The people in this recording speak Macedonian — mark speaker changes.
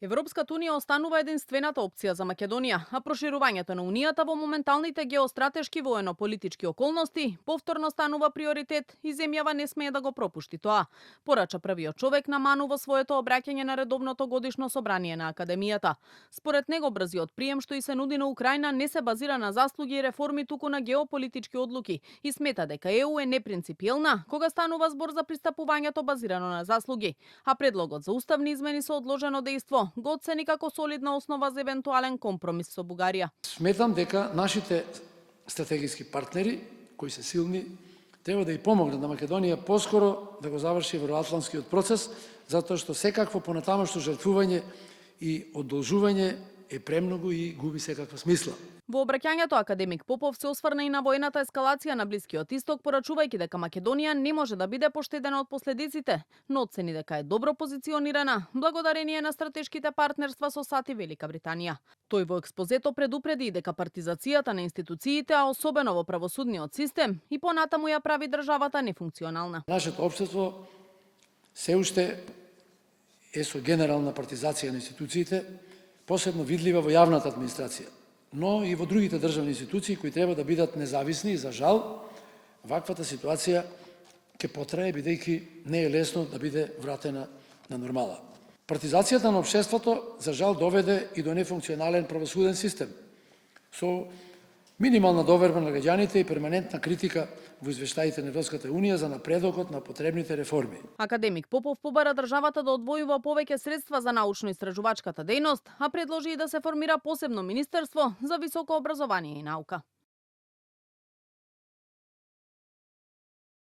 Speaker 1: Европската унија останува единствената опција за Македонија, а проширувањето на унијата во моменталните геостратешки воено-политички околности повторно станува приоритет и земјава не смее да го пропушти тоа, порача првиот човек на Ману во своето обраќање на редовното годишно собрание на Академијата. Според него брзиот прием што и се нуди на Украина не се базира на заслуги и реформи, туку на геополитички одлуки и смета дека ЕУ е непринципиелна кога станува збор за пристапувањето базирано на заслуги, а предлогот за уставни измени со одложено дејство го оцени како солидна основа за евентуален компромис со Бугарија.
Speaker 2: Сметам дека нашите стратегиски партнери, кои се силни, треба да и помогнат на Македонија поскоро да го заврши евроатлантскиот процес, затоа што секакво понатамошно жртвување и одолжување е премногу и губи секаква смисла.
Speaker 1: Во обраќањето академик Попов се осврна и на војната ескалација на Блискиот Исток, порачувајќи дека Македонија не може да биде поштедена од последиците, но оцени дека е добро позиционирана благодарение на стратешките партнерства со САД и Велика Британија. Тој во експозето предупреди дека партизацијата на институциите, а особено во правосудниот систем, и понатаму ја прави државата нефункционална.
Speaker 2: Нашето општество се уште е со генерална партизација на институциите, посебно видлива во јавната администрација, но и во другите државни институции кои треба да бидат независни. За жал, ваквата ситуација ќе потрае, бидејќи не е лесно да биде вратена на нормала. Партизацијата на општеството, за жал, доведе и до нефункционален правосуден систем, со минимална доверба на граѓаните и перманентна критика во извештаите на Европската унија за напредокот на потребните реформи.
Speaker 1: Академик Попов побара државата да одвојува повеќе средства за научно-истражувачката дејност, а предложи и да се формира посебно министерство за високо образование и наука.